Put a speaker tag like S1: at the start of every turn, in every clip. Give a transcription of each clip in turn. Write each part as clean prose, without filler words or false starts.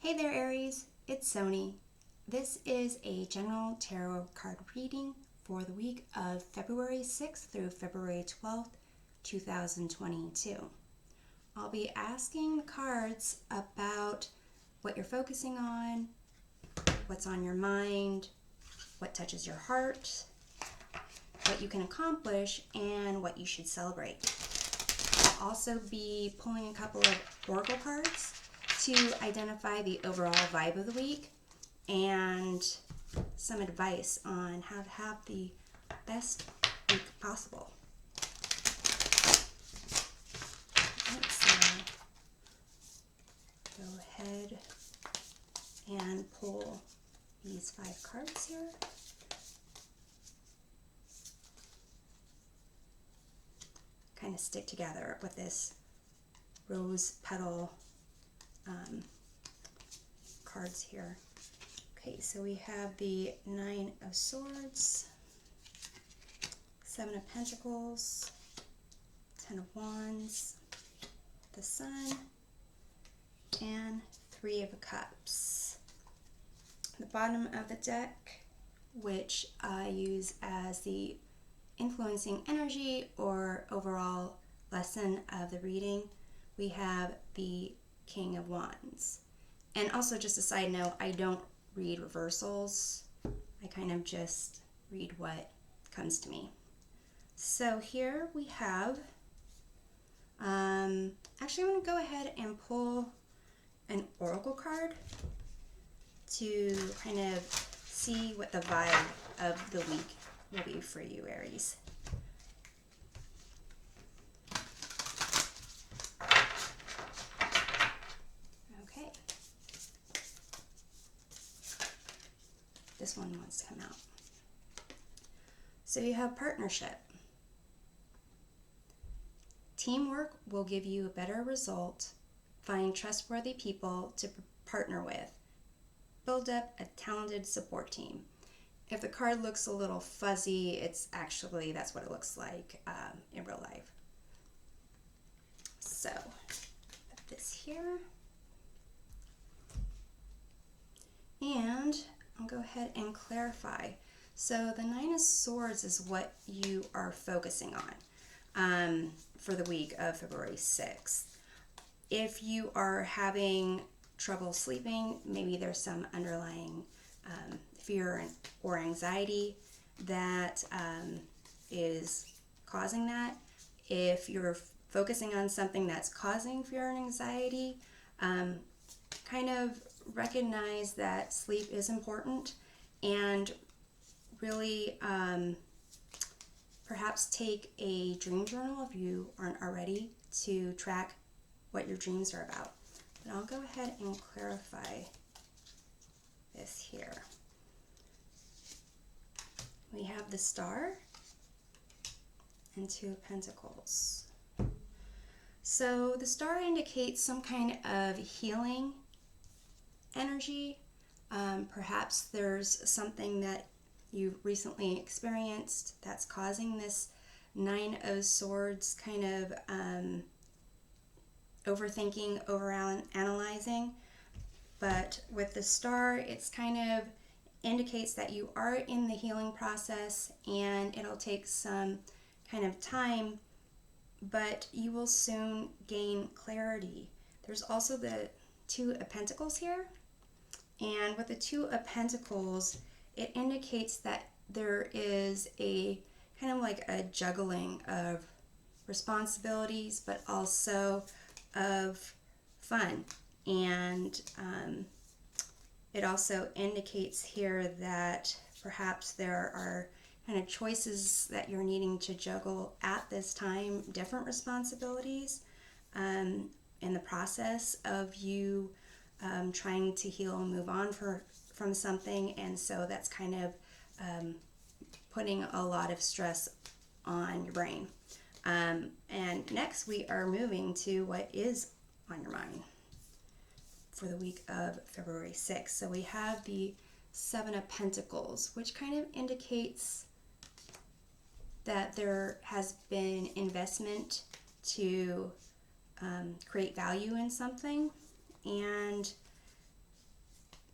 S1: Hey there, Aries. It's Sony. This is a general tarot card reading for the week of February 6th through February 12th, 2022. I'll be asking the cards about what you're focusing on, what's on your mind, what touches your heart, what you can accomplish, and what you should celebrate. I'll also be pulling a couple of oracle cards to identify the overall vibe of the week and some advice on how to have the best week possible. Let's go ahead and pull these 5 cards here. Kind of stick together with this rose petal cards here. Okay, so we have the 9 of Swords, 7 of Pentacles, 10 of Wands, the Sun, and 3 of Cups. The bottom of the deck, which I use as the influencing energy or overall lesson of the reading, we have the King of Wands. And also, just a side note, I don't read reversals. I kind of just read what comes to me. So here we have, actually I'm going to go ahead and pull an oracle card to kind of see what the vibe of the week will be for you, Aries. Okay. This one wants to come out. So you have partnership. Teamwork will give you a better result. Find trustworthy people to partner with. Build up a talented support team. If the card looks a little fuzzy, it's actually, that's what it looks like in real life. So, put this here. And I'll go ahead and clarify. So the 9 of Swords is what you are focusing on for the week of February 6th. If you are having trouble sleeping, maybe there's some underlying fear or anxiety that is causing that. If you're focusing on something that's causing fear and anxiety, kind of recognize that sleep is important and really perhaps take a dream journal if you aren't already to track what your dreams are about. But I'll go ahead and clarify this here. We have the Star and 2 of Pentacles. So the Star indicates some kind of healing energy. Perhaps there's something that you've recently experienced that's causing this 9 of Swords kind of overthinking, overanalyzing. But with the Star, it's kind of indicates that you are in the healing process and it'll take some kind of time, but you will soon gain clarity. There's also the 2 of Pentacles here. And with the 2 of Pentacles, it indicates that there is a kind of like a juggling of responsibilities, but also of fun. And it also indicates here that perhaps there are kind of choices that you're needing to juggle at this time, different responsibilities in the process of you trying to heal and move on from something. And so that's kind of putting a lot of stress on your brain. And next we are moving to what is on your mind for the week of February 6th. So we have the 7 of Pentacles, which kind of indicates that there has been investment to create value in something, and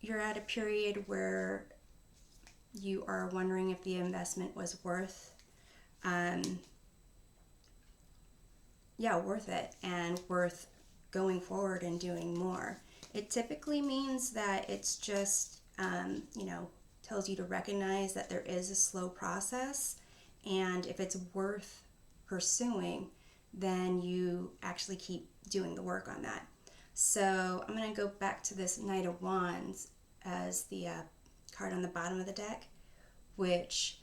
S1: you're at a period where you are wondering if the investment was worth worth it and worth going forward and doing more. It typically means that it's just, tells you to recognize that there is a slow process, and if it's worth pursuing, then you actually keep doing the work on that. So I'm going to go back to this Knight of Wands as the card on the bottom of the deck, which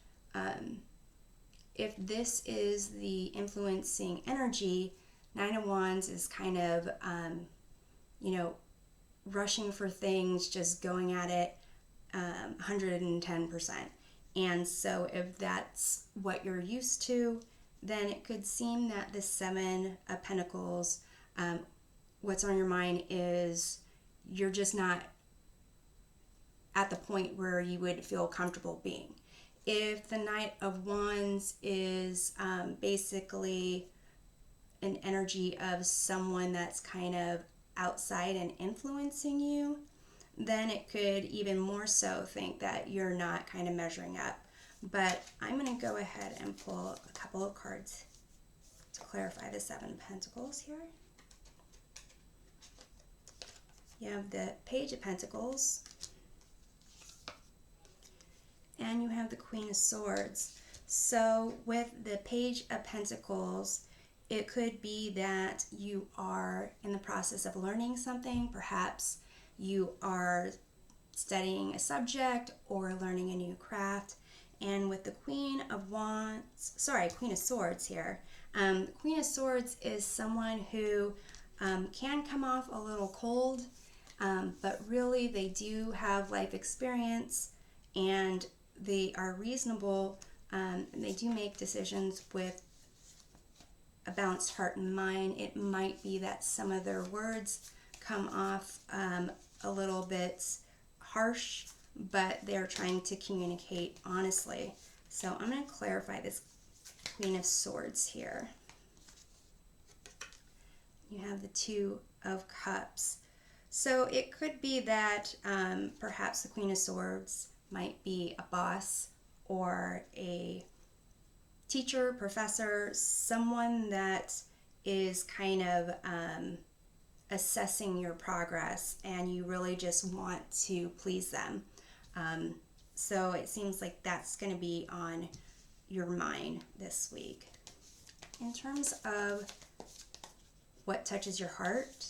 S1: if this is the influencing energy, Nine of Wands is kind of, rushing for things, just going at it 110%. And so if that's what you're used to, then it could seem that the Seven of Pentacles, what's on your mind is you're just not at the point where you would feel comfortable being. If the Knight of Wands is basically an energy of someone that's kind of outside and influencing you, then it could even more so think that you're not kind of measuring up. But I'm going to go ahead and pull a couple of cards to clarify the Seven of Pentacles here. You have the Page of Pentacles, and you have the Queen of Swords. So with the Page of Pentacles, it could be that you are in the process of learning something. Perhaps you are studying a subject or learning a new craft. And with the Queen of Swords here, Queen of Swords is someone who can come off a little cold, but really they do have life experience and they are reasonable. They do make decisions with a balanced heart and mind. It might be that some of their words come off a little bit harsh, but they're trying to communicate honestly. So I'm going to clarify this Queen of Swords here. You have the Two of Cups. So it could be that perhaps the Queen of Swords might be a boss or a teacher, professor, someone that is kind of assessing your progress and you really just want to please them. So it seems like that's going to be on your mind this week. In terms of what touches your heart,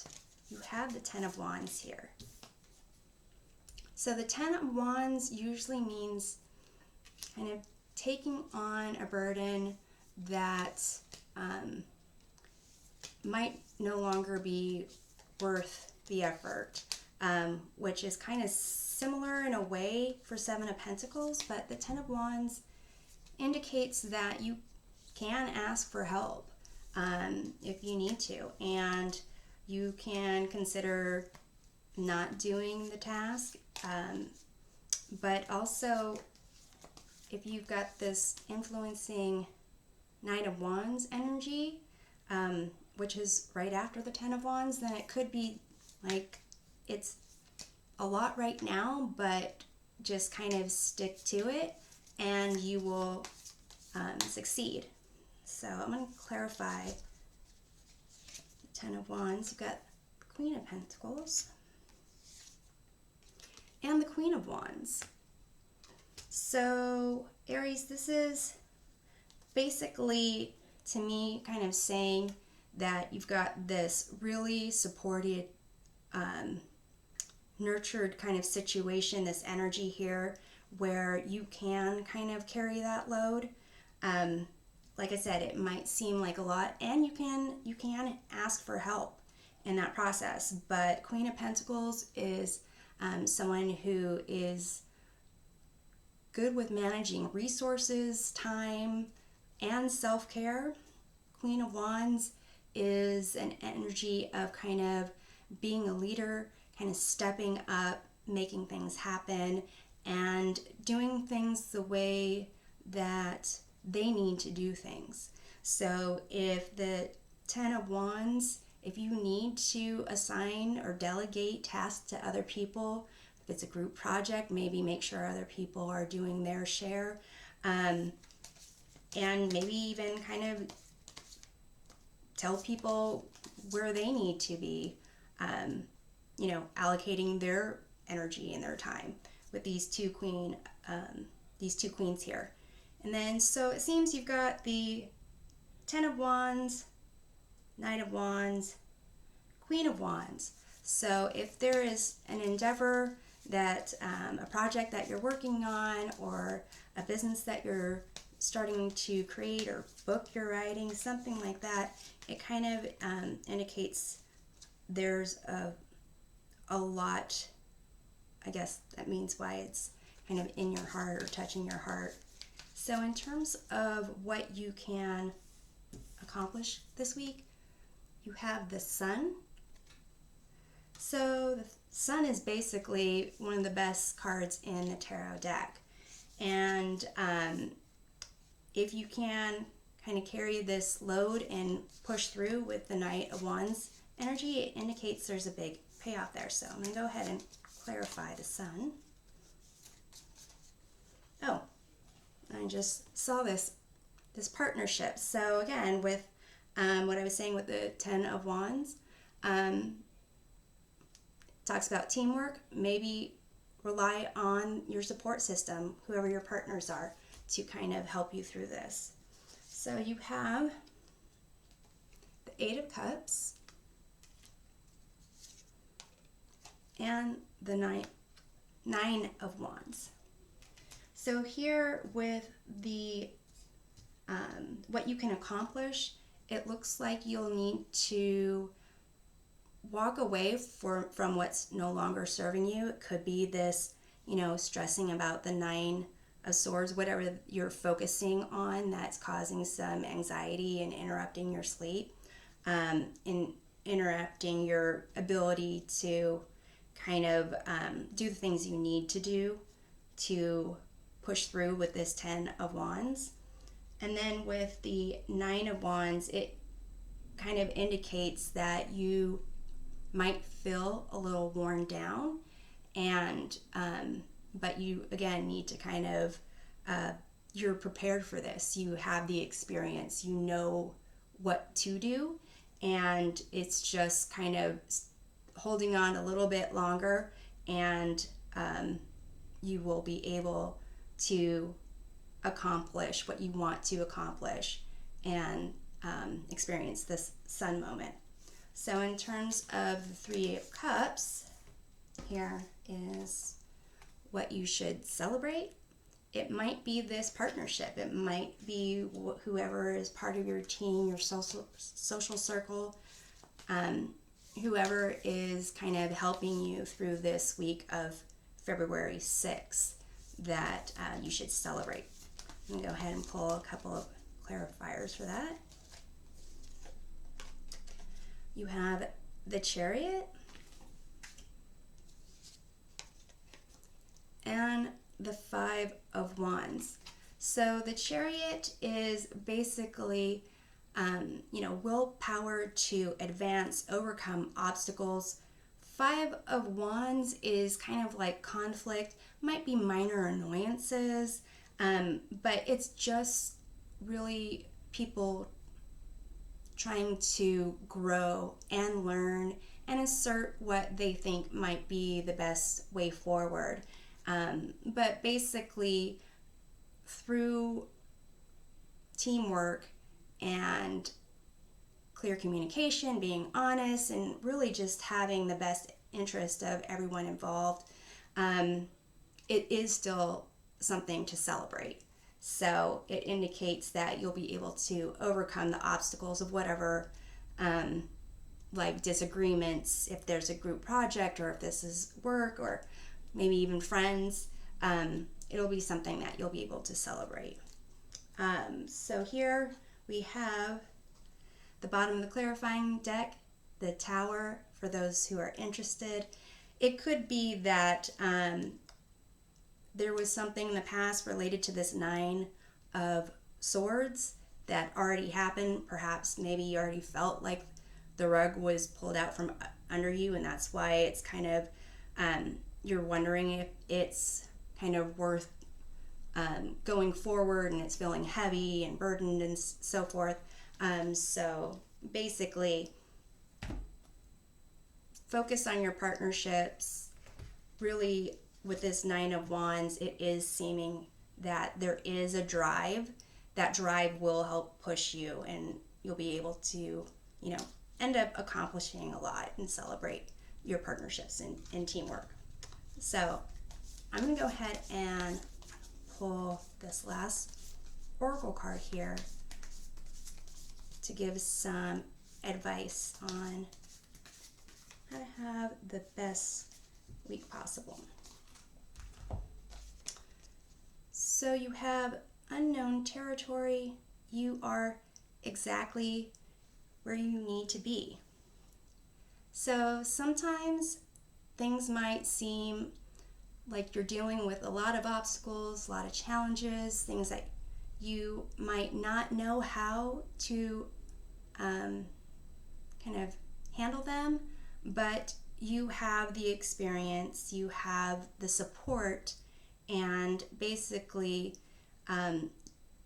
S1: you have the Ten of Wands here. So the Ten of Wands usually means kind of taking on a burden that might no longer be worth the effort, which is kind of similar in a way for Seven of Pentacles, but the Ten of Wands indicates that you can ask for help if you need to, and you can consider not doing the task, but also if you've got this influencing Knight of Wands energy, which is right after the Ten of Wands, then it could be like it's a lot right now, but just kind of stick to it and you will succeed. So I'm going to clarify the Ten of Wands. You've got the Queen of Pentacles and the Queen of Wands. So Aries, this is basically, to me, kind of saying that you've got this really supported, nurtured kind of situation, this energy here where you can kind of carry that load. Like I said, it might seem like a lot, and you can ask for help in that process. But Queen of Pentacles is someone who is good with managing resources, time, and self-care. Queen of Wands is an energy of kind of being a leader, kind of stepping up, making things happen, and doing things the way that they need to do things. So if the Ten of Wands, if you need to assign or delegate tasks to other people, If it's a group project, maybe make sure other people are doing their share. And maybe even kind of tell people where they need to be, allocating their energy and their time with these two queens here. And then, so it seems you've got the Ten of Wands, Knight of Wands, Queen of Wands. So if there is an endeavor that, a project that you're working on, or a business that you're starting to create, or book you're writing, something like that, it kind of indicates there's a lot, I guess that means why it's kind of in your heart or touching your heart. So in terms of what you can accomplish this week, you have the Sun. So the Sun is basically one of the best cards in the tarot deck. And if you can kind of carry this load and push through with the Knight of Wands energy, it indicates there's a big payoff there. So I'm going to go ahead and clarify the Sun. Oh, I just saw this partnership. So again, with what I was saying with the Ten of Wands, talks about teamwork. Maybe rely on your support system, whoever your partners are, to kind of help you through this. So you have the Eight of Cups and the Nine of Wands. So here with the what you can accomplish, it looks like you'll need to walk away from what's no longer serving you. It could be this, stressing about the Nine of Swords, whatever you're focusing on that's causing some anxiety and interrupting your sleep, and interrupting your ability to kind of do the things you need to do to push through with this Ten of Wands. And then with the Nine of Wands, it kind of indicates that you might feel a little worn down, and but you again need to kind of you're prepared for this. You have the experience, you know what to do, and it's just kind of holding on a little bit longer, and you will be able to accomplish what you want to accomplish and experience this Sun moment. So in terms of the Three of Cups, here is what you should celebrate. It might be this partnership. It might be whoever is part of your team, your social circle, whoever is kind of helping you through this week of February 6th that you should celebrate. I'm going to go ahead and pull a couple of clarifiers for that. You have the Chariot and the Five of Wands. So the Chariot is basically, willpower to advance, overcome obstacles. Five of Wands is kind of like conflict, might be minor annoyances, but it's just really people trying to grow and learn and assert what they think might be the best way forward. But basically, through teamwork and clear communication, being honest, and really just having the best interest of everyone involved, it is still something to celebrate. So it indicates that you'll be able to overcome the obstacles of whatever, like disagreements, if there's a group project, or if this is work, or maybe even friends. It'll be something that you'll be able to celebrate. So here we have the bottom of the clarifying deck, the Tower, for those who are interested. It could be that there was something in the past related to this Nine of Swords that already happened. Perhaps maybe you already felt like the rug was pulled out from under you, and that's why it's kind of you're wondering if it's kind of worth going forward, and it's feeling heavy and burdened and so forth. So basically, focus on your partnerships. Really, with this Nine of Wands, it is seeming that there is a drive. That drive will help push you, and you'll be able to, end up accomplishing a lot and celebrate your partnerships and teamwork. So I'm going to go ahead and pull this last oracle card here to give some advice on how to have the best week possible. So you have unknown territory. You are exactly where you need to be. So sometimes things might seem like you're dealing with a lot of obstacles, a lot of challenges, things that you might not know how to kind of handle them, but you have the experience, you have the support, and basically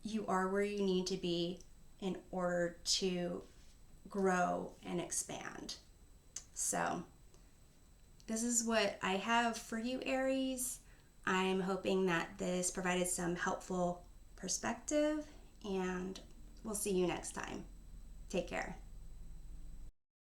S1: you are where you need to be in order to grow and expand. So this is what I have for you, Aries. I'm hoping that this provided some helpful perspective, and we'll see you next time. Take care.